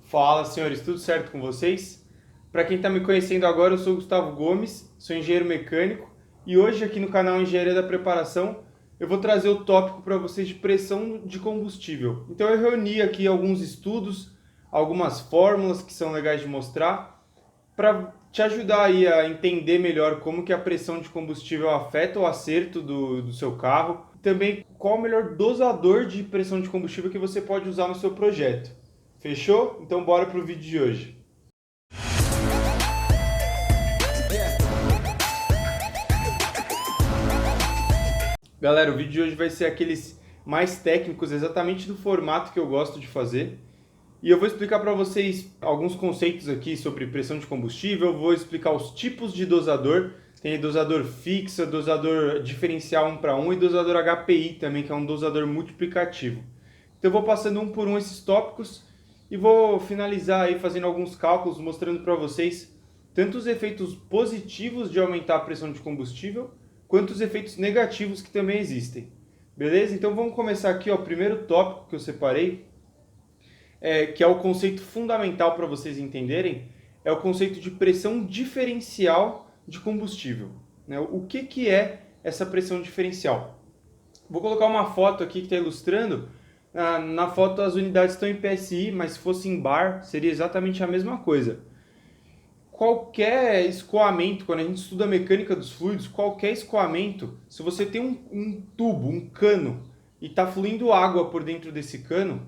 Fala, senhores, tudo certo com vocês? Para quem está me conhecendo agora, eu sou Gustavo Gomes, sou engenheiro mecânico e hoje aqui no canal Engenharia da Preparação eu vou trazer o tópico para vocês de pressão de combustível. Então eu reuni aqui alguns estudos, algumas fórmulas que são legais de mostrar para te ajudar aí a entender melhor como que a pressão de combustível afeta o acerto do seu carro. Também qual o melhor dosador de pressão de combustível que você pode usar no seu projeto. Fechou? Então bora pro vídeo de hoje. Galera, o vídeo de hoje vai ser aqueles mais técnicos, exatamente do formato que eu gosto de fazer. E eu vou explicar para vocês alguns conceitos aqui sobre pressão de combustível, vou explicar os tipos de dosador. Tem dosador fixa, dosador diferencial 1 para 1 e dosador HPI também, que é um dosador multiplicativo. Então eu vou passando um por um esses tópicos e vou finalizar aí fazendo alguns cálculos, mostrando para vocês tanto os efeitos positivos de aumentar a pressão de combustível, quanto os efeitos negativos que também existem. Beleza? Então vamos começar aqui, ó, o primeiro tópico que eu separei, que é o conceito fundamental para vocês entenderem, é o conceito de pressão diferencial de combustível. Né? O que é essa pressão diferencial? Vou colocar uma foto aqui que está ilustrando. Na foto as unidades estão em PSI, mas se fosse em bar seria exatamente a mesma coisa. Qualquer escoamento, quando a gente estuda a mecânica dos fluidos, qualquer escoamento, se você tem um tubo, um cano, e está fluindo água por dentro desse cano,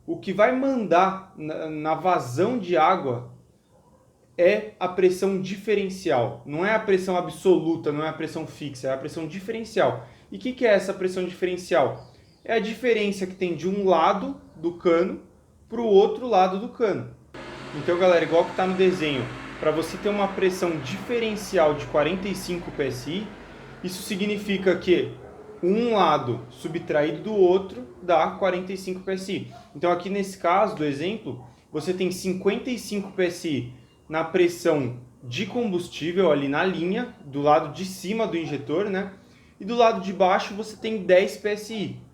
o que vai mandar na vazão de água é a pressão diferencial. Não é a pressão absoluta, não é a pressão fixa, é a pressão diferencial. E o que é essa pressão diferencial? É a diferença que tem de um lado do cano para o outro lado do cano. Então, galera, igual que está no desenho, para você ter uma pressão diferencial de 45 PSI, isso significa que um lado subtraído do outro dá 45 PSI. Então, aqui nesse caso do exemplo, você tem 55 PSI na pressão de combustível ali na linha, do lado de cima do injetor, né? E do lado de baixo você tem 10 PSI.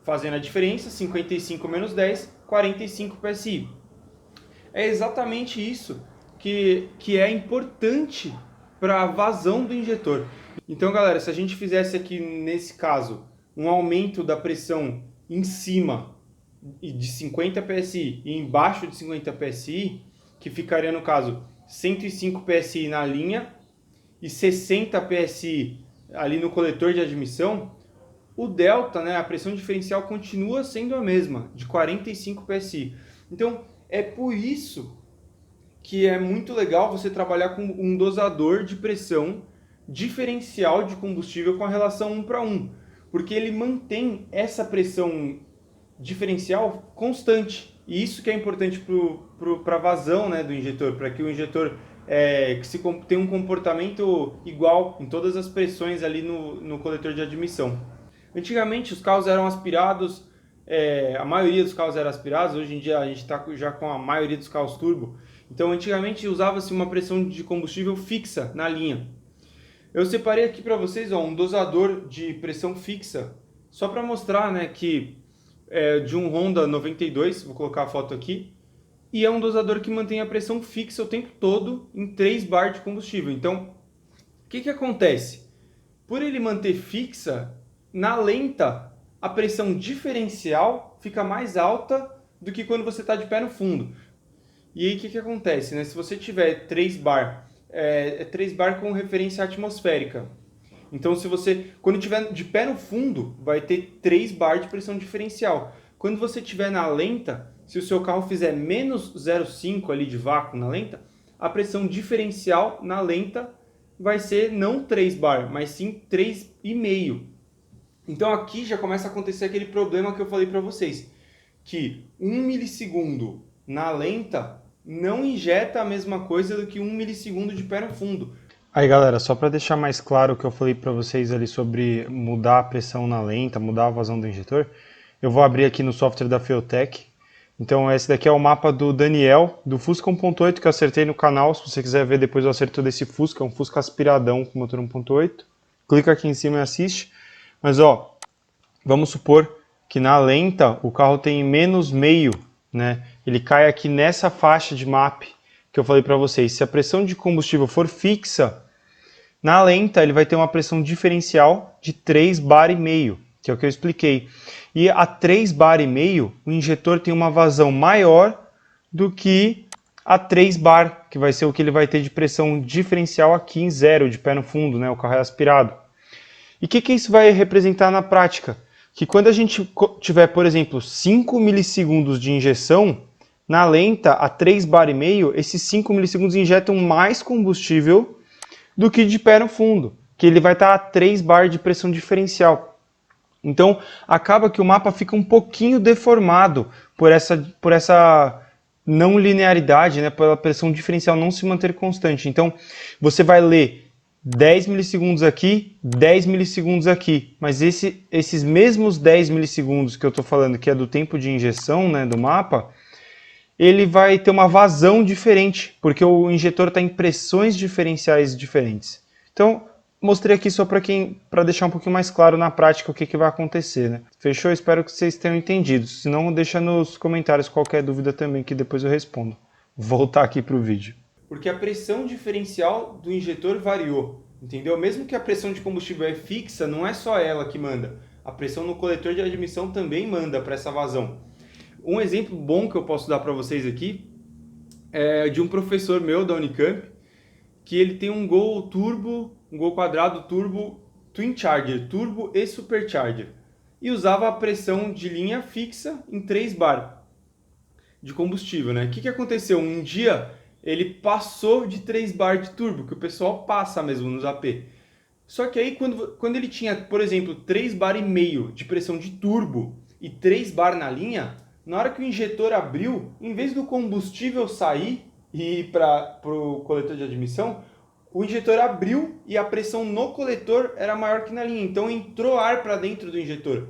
Fazendo a diferença, 55 menos 10, 45 PSI. É exatamente isso que é importante para a vazão do injetor. Então, galera, se a gente fizesse aqui, nesse caso, um aumento da pressão em cima de 50 PSI e embaixo de 50 PSI, que ficaria, no caso, 105 PSI na linha e 60 PSI ali no coletor de admissão, o delta, né, a pressão diferencial continua sendo a mesma, de 45 PSI. Então, é por isso que é muito legal você trabalhar com um dosador de pressão diferencial de combustível com a relação 1 para 1, porque ele mantém essa pressão diferencial constante. E isso que é importante para a vazão, né, do injetor, para que o injetor tenha um comportamento igual em todas as pressões ali no coletor de admissão. Antigamente os carros eram aspirados, a maioria dos carros eram aspirados, hoje em dia a gente está já com a maioria dos carros turbo. Então antigamente usava-se uma pressão de combustível fixa na linha. Eu separei aqui para vocês, ó, um dosador de pressão fixa, só para mostrar, né, que é de um Honda 92, vou colocar a foto aqui, e é um dosador que mantém a pressão fixa o tempo todo em 3 bar de combustível. Então, o que acontece? Por ele manter fixa, na lenta, a pressão diferencial fica mais alta do que quando você está de pé no fundo. E aí o que acontece, né? Se você tiver 3 bar, 3 bar com referência atmosférica. Então, se você, quando estiver de pé no fundo, vai ter 3 bar de pressão diferencial. Quando você estiver na lenta, se o seu carro fizer menos 0,5 ali de vácuo na lenta, a pressão diferencial na lenta vai ser não 3 bar, mas sim 3,5. Então aqui já começa a acontecer aquele problema que eu falei para vocês, que 1 milissegundo na lenta não injeta a mesma coisa do que 1 milissegundo de pé no fundo. Aí, galera, só para deixar mais claro o que eu falei para vocês ali sobre mudar a pressão na lenta, mudar a vazão do injetor, eu vou abrir aqui no software da Feotec. Então esse daqui é o mapa do Daniel, do Fusca 1.8, que eu acertei no canal. Se você quiser ver depois o acerto desse Fusca, é um Fusca aspiradão com motor 1.8. Clica aqui em cima e assiste. Mas ó, vamos supor que na lenta o carro tem menos meio, né, ele cai aqui nessa faixa de MAP que eu falei para vocês. Se a pressão de combustível for fixa, na lenta ele vai ter uma pressão diferencial de 3,5 bar, que é o que eu expliquei. E a 3,5 bar, o injetor tem uma vazão maior do que a 3 bar, que vai ser o que ele vai ter de pressão diferencial aqui em zero, de pé no fundo, né? O carro é aspirado. E o que isso vai representar na prática? Que quando a gente tiver, por exemplo, 5 milissegundos de injeção, na lenta, a 3,5 bar, esses 5 milissegundos injetam mais combustível do que de pé no fundo, que ele vai estar a 3 bar de pressão diferencial. Então, acaba que o mapa fica um pouquinho deformado por essa não linearidade, né, pela pressão diferencial não se manter constante. Então, você vai ler 10 milissegundos aqui, 10 milissegundos aqui, mas esses mesmos 10 milissegundos que eu estou falando, que é do tempo de injeção, né, do mapa, ele vai ter uma vazão diferente, porque o injetor está em pressões diferenciais diferentes. Então, mostrei aqui só para deixar um pouquinho mais claro na prática o que vai acontecer, né? Fechou? Espero que vocês tenham entendido. Se não, deixa nos comentários qualquer dúvida também, que depois eu respondo. Vou voltar aqui para o vídeo. Porque a pressão diferencial do injetor variou, entendeu? Mesmo que a pressão de combustível é fixa, não é só ela que manda. A pressão no coletor de admissão também manda para essa vazão. Um exemplo bom que eu posso dar para vocês aqui é de um professor meu da Unicamp, que ele tem um Gol turbo, um Gol quadrado turbo Twin Charger, turbo e supercharger, e usava a pressão de linha fixa em 3 bar de combustível, né? O que aconteceu? Um dia ele passou de 3 bar de turbo, que o pessoal passa mesmo nos AP. Só que aí quando ele tinha, por exemplo, 3,5 bar de pressão de turbo e 3 bar na linha, na hora que o injetor abriu, em vez do combustível sair e ir para o coletor de admissão, o injetor abriu e a pressão no coletor era maior que na linha. Então entrou ar para dentro do injetor.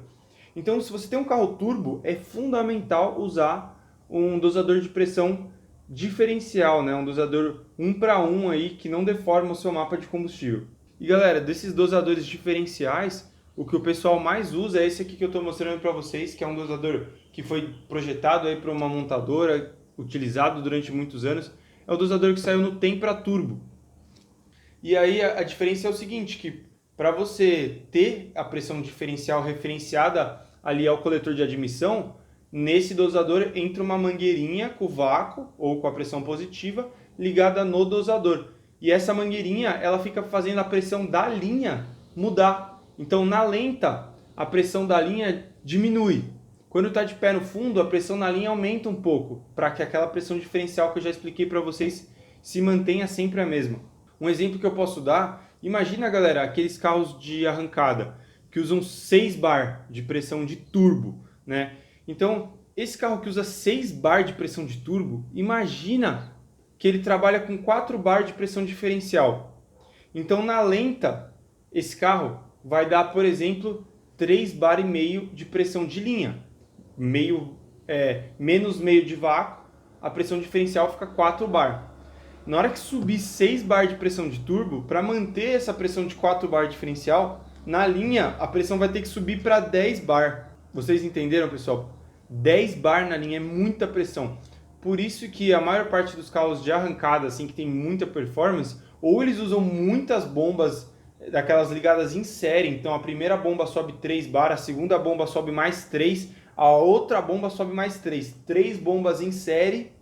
Então, se você tem um carro turbo, é fundamental usar um dosador de pressão diferencial, né? Um dosador 1 para 1 aí, que não deforma o seu mapa de combustível. E galera, desses dosadores diferenciais, o que o pessoal mais usa é esse aqui que eu estou mostrando para vocês, que é um dosador que foi projetado aí para uma montadora, utilizado durante muitos anos. É o dosador que saiu no Tempra Turbo. E aí a diferença é o seguinte, que para você ter a pressão diferencial referenciada ali ao coletor de admissão, nesse dosador entra uma mangueirinha com vácuo ou com a pressão positiva ligada no dosador. E essa mangueirinha ela fica fazendo a pressão da linha mudar. Então, na lenta, a pressão da linha diminui. Quando está de pé no fundo, a pressão na linha aumenta um pouco, para que aquela pressão diferencial que eu já expliquei para vocês se mantenha sempre a mesma. Um exemplo que eu posso dar, imagina, galera, aqueles carros de arrancada que usam 6 bar de pressão de turbo, né? Então, esse carro que usa 6 bar de pressão de turbo, imagina que ele trabalha com 4 bar de pressão diferencial. Então, na lenta, esse carro vai dar, por exemplo, 3,5 bar de pressão de linha. Menos meio de vácuo, a pressão diferencial fica 4 bar. Na hora que subir 6 bar de pressão de turbo, para manter essa pressão de 4 bar diferencial, na linha a pressão vai ter que subir para 10 bar. Vocês entenderam, pessoal? 10 bar na linha é muita pressão. Por isso que a maior parte dos carros de arrancada, assim, que tem muita performance, ou eles usam muitas bombas daquelas ligadas em série. Então a primeira bomba sobe 3 bar, a segunda bomba sobe mais 3, a outra bomba sobe mais 3. 3 bombas em série,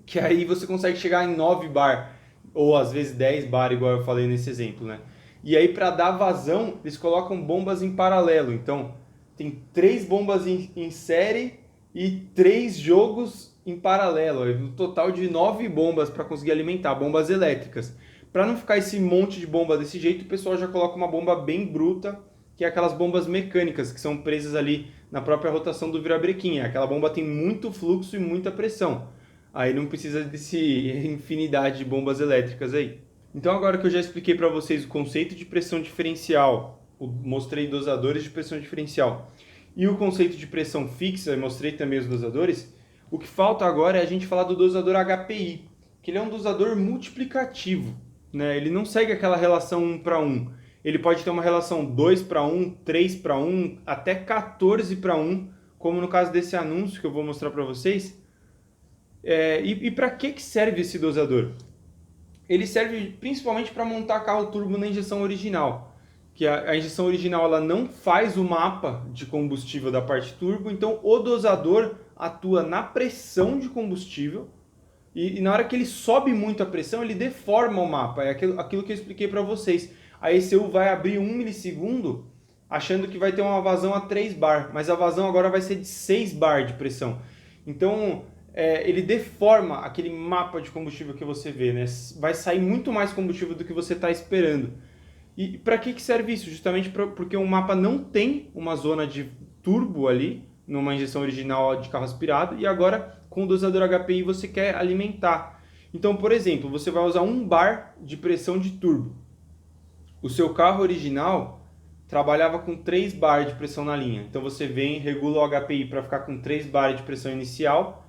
que aí você consegue chegar em 9 bar, ou às vezes 10 bar, igual eu falei nesse exemplo, né? E aí para dar vazão, eles colocam bombas em paralelo. Então tem 3 bombas em série e 3 jogos em paralelo. Um total de 9 bombas para conseguir alimentar, bombas elétricas. Para não ficar esse monte de bomba desse jeito, o pessoal já coloca uma bomba bem bruta, que é aquelas bombas mecânicas, que são presas ali na própria rotação do virabrequim. Aquela bomba tem muito fluxo e muita pressão. Aí não precisa desse infinidade de bombas elétricas aí. Então agora que eu já expliquei para vocês o conceito de pressão diferencial, mostrei dosadores de pressão diferencial, e o conceito de pressão fixa, mostrei também os dosadores, o que falta agora é a gente falar do dosador HPI, que ele é um dosador multiplicativo, né? Ele não segue aquela relação 1 para 1. Ele pode ter uma relação 2 para 1, 3 para 1, até 14 para 1, como no caso desse anúncio que eu vou mostrar para vocês. E para que serve esse dosador? Ele serve principalmente para montar carro turbo na injeção original. Que a injeção original ela não faz o mapa de combustível da parte turbo, então o dosador atua na pressão de combustível e na hora que ele sobe muito a pressão, ele deforma o mapa. É aquilo que eu expliquei para vocês. A ECU vai abrir 1 milissegundo achando que vai ter uma vazão a 3 bar, mas a vazão agora vai ser de 6 bar de pressão. Então, ele deforma aquele mapa de combustível que você vê, né? Vai sair muito mais combustível do que você está esperando. E para que serve isso? Justamente porque o mapa não tem uma zona de turbo ali, numa injeção original de carro aspirado, e agora com o dosador HPI você quer alimentar. Então, por exemplo, você vai usar 1 bar de pressão de turbo. O seu carro original trabalhava com 3 bar de pressão na linha. Então você vem, regula o HPI para ficar com 3 bar de pressão inicial.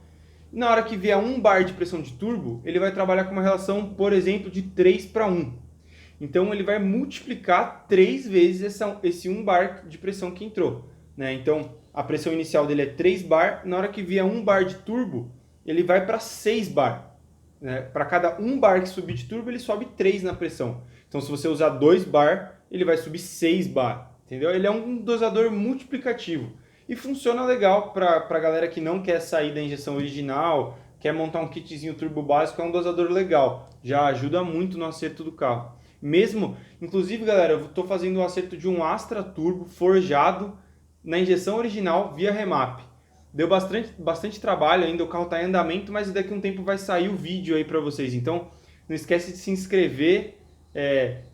E na hora que vier 1 bar de pressão de turbo, ele vai trabalhar com uma relação, por exemplo, de 3 para 1. Então ele vai multiplicar 3 vezes esse 1 bar de pressão que entrou, né? Então a pressão inicial dele é 3 bar, na hora que vier 1 bar de turbo, ele vai para 6 bar. Né? Para cada 1 bar que subir de turbo, ele sobe 3 na pressão. Então se você usar 2 bar, ele vai subir 6 bar, entendeu? Ele é um dosador multiplicativo e funciona legal para a galera que não quer sair da injeção original, quer montar um kitzinho turbo básico, é um dosador legal, já ajuda muito no acerto do carro. Mesmo, inclusive, galera, eu estou fazendo o acerto de um Astra Turbo forjado na injeção original via remap. Deu bastante trabalho ainda, o carro está em andamento, mas daqui a um tempo vai sair o vídeo aí para vocês. Então, não esquece de se inscrever,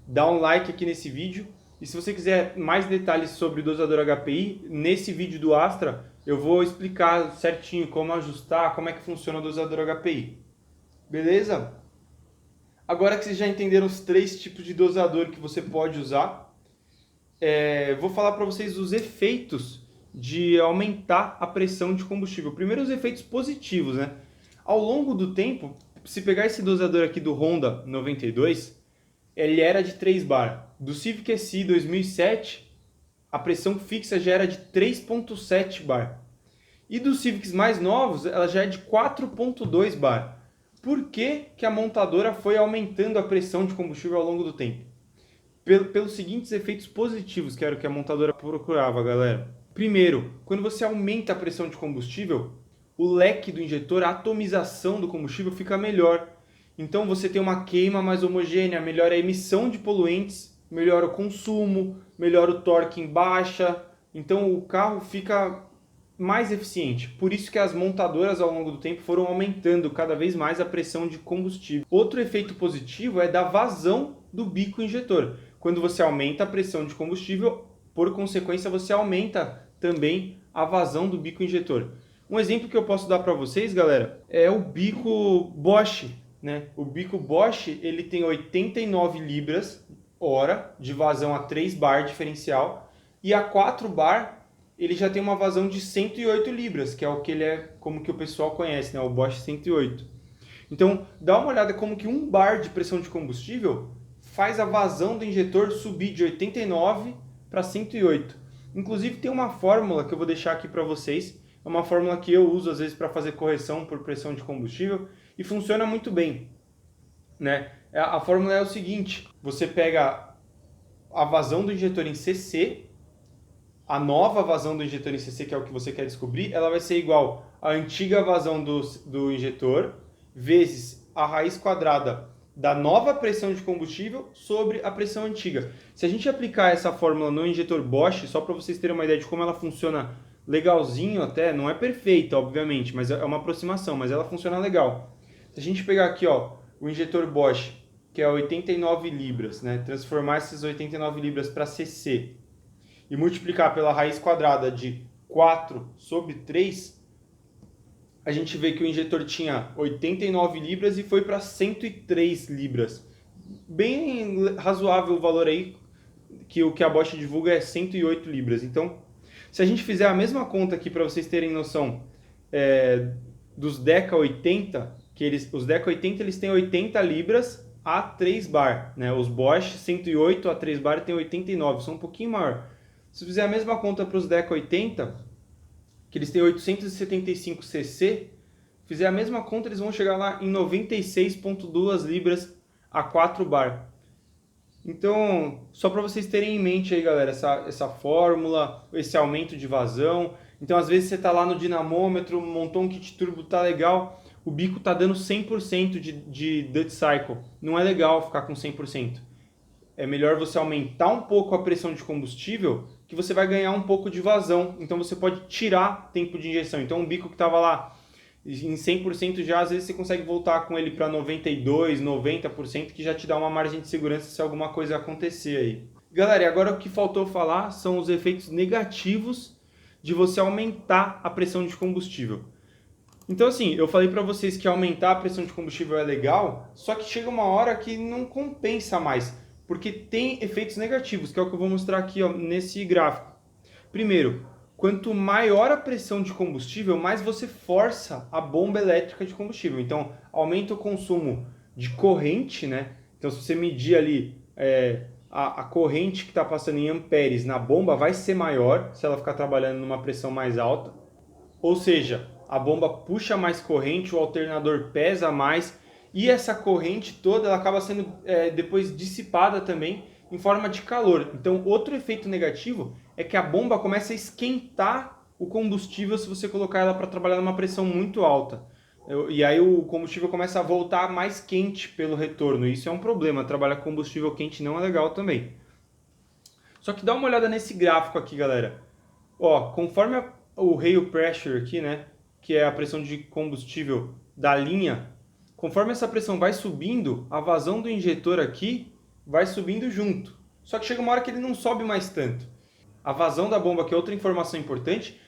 dar um like aqui nesse vídeo. E se você quiser mais detalhes sobre o dosador HPI, nesse vídeo do Astra, eu vou explicar certinho como ajustar, como é que funciona o dosador HPI. Beleza? Agora que vocês já entenderam os 3 tipos de dosador que você pode usar, vou falar para vocês os efeitos de aumentar a pressão de combustível. Primeiro, os efeitos positivos, né? Ao longo do tempo, se pegar esse dosador aqui do Honda 92, ele era de 3 bar. Do Civic SI 2007, a pressão fixa já era de 3.7 bar. E dos Civics mais novos, ela já é de 4.2 bar. Por que a montadora foi aumentando a pressão de combustível ao longo do tempo? Pelos seguintes efeitos positivos que era o que a montadora procurava, galera. Primeiro, quando você aumenta a pressão de combustível, o leque do injetor, a atomização do combustível fica melhor. Então você tem uma queima mais homogênea, melhora a emissão de poluentes, melhora o consumo, melhora o torque em baixa. Então o carro fica mais eficiente. Por isso que as montadoras ao longo do tempo foram aumentando cada vez mais a pressão de combustível. Outro efeito positivo é da vazão do bico injetor. Quando você aumenta a pressão de combustível, por consequência você aumenta também a vazão do bico injetor. Um exemplo que eu posso dar para vocês, galera, é o bico Bosch, né? O bico Bosch, ele tem 89 libras hora de vazão a 3 bar diferencial e a 4 bar ele já tem uma vazão de 108 libras, que é o que ele é, como que o pessoal conhece, né? O Bosch 108. Então, dá uma olhada como que 1 bar de pressão de combustível faz a vazão do injetor subir de 89 para 108. Inclusive tem uma fórmula que eu vou deixar aqui para vocês, é uma fórmula que eu uso às vezes para fazer correção por pressão de combustível e funciona muito bem, né? A fórmula é o seguinte: você pega a vazão do injetor em cc, a nova vazão do injetor em cc, que é o que você quer descobrir, ela vai ser igual à antiga vazão do injetor vezes a raiz quadrada da nova pressão de combustível sobre a pressão antiga. Se a gente aplicar essa fórmula no injetor Bosch, só para vocês terem uma ideia de como ela funciona legalzinho até, não é perfeita, obviamente, mas é uma aproximação, mas ela funciona legal. Se a gente pegar aqui, ó, o injetor Bosch, que é 89 libras, né, transformar essas 89 libras para cc e multiplicar pela raiz quadrada de 4 sobre 3, a gente vê que o injetor tinha 89 libras e foi para 103 libras. Bem razoável o valor aí, que o que a Bosch divulga é 108 libras. Então, se a gente fizer a mesma conta aqui para vocês terem noção dos Deca 80, os Deca 80 eles têm 80 libras a 3 bar, né? Os Bosch 108 a 3 bar tem 89, são um pouquinho maior. Se fizer a mesma conta para os Deca 80, que eles têm 875 cc, fizer a mesma conta, eles vão chegar lá em 96,2 libras a 4 bar. Então, só para vocês terem em mente aí, galera, essa fórmula, esse aumento de vazão. Então, às vezes você está lá no dinamômetro, montou um kit turbo, tá legal, o bico tá dando 100% de Dutch Cycle. Não é legal ficar com 100%. É melhor você aumentar um pouco a pressão de combustível, que você vai ganhar um pouco de vazão. Então, você pode tirar tempo de injeção. Então, um bico que estava lá em 100% já, às vezes você consegue voltar com ele para 92%, 90%, que já te dá uma margem de segurança se alguma coisa acontecer aí. Galera, e agora o que faltou falar são os efeitos negativos de você aumentar a pressão de combustível. Então assim, eu falei para vocês que aumentar a pressão de combustível é legal, só que chega uma hora que não compensa mais, porque tem efeitos negativos, que é o que eu vou mostrar aqui ó, nesse gráfico. Primeiro, quanto maior a pressão de combustível, mais você força a bomba elétrica de combustível. Então, aumenta o consumo de corrente, né? Então, se você medir ali a corrente que está passando em amperes na bomba, vai ser maior se ela ficar trabalhando numa pressão mais alta. Ou seja, a bomba puxa mais corrente, o alternador pesa mais, e essa corrente toda ela acaba sendo depois dissipada também em forma de calor. Então, outro efeito negativo é que a bomba começa a esquentar o combustível se você colocar ela para trabalhar numa pressão muito alta. E aí o combustível começa a voltar mais quente pelo retorno. Isso é um problema, trabalhar com combustível quente não é legal também. Só que dá uma olhada nesse gráfico aqui, galera. Ó, conforme o rail pressure aqui, né, que é a pressão de combustível da linha, conforme essa pressão vai subindo, a vazão do injetor aqui vai subindo junto. Só que chega uma hora que ele não sobe mais tanto. A vazão da bomba, que é outra informação importante,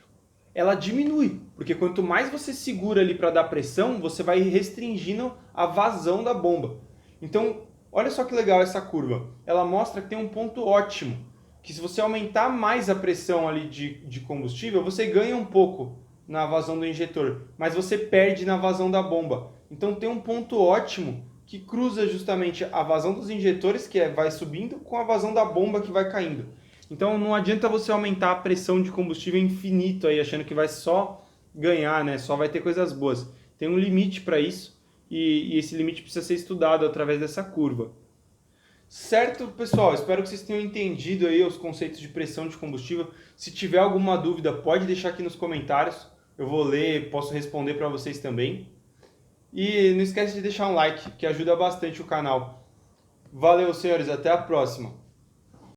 ela diminui, porque quanto mais você segura ali para dar pressão, você vai restringindo a vazão da bomba. Então, olha só que legal essa curva. Ela mostra que tem um ponto ótimo, que se você aumentar mais a pressão ali de combustível, você ganha um pouco na vazão do injetor, mas você perde na vazão da bomba. Então tem um ponto ótimo que cruza justamente a vazão dos injetores, que vai subindo, com a vazão da bomba que vai caindo. Então não adianta você aumentar a pressão de combustível infinito aí, achando que vai só ganhar, né? Só vai ter coisas boas. Tem um limite para isso e esse limite precisa ser estudado através dessa curva. Certo, pessoal? Espero que vocês tenham entendido aí os conceitos de pressão de combustível. Se tiver alguma dúvida, pode deixar aqui nos comentários. Eu vou ler, posso responder para vocês também. E não esquece de deixar um like, que ajuda bastante o canal. Valeu, senhores. Até a próxima.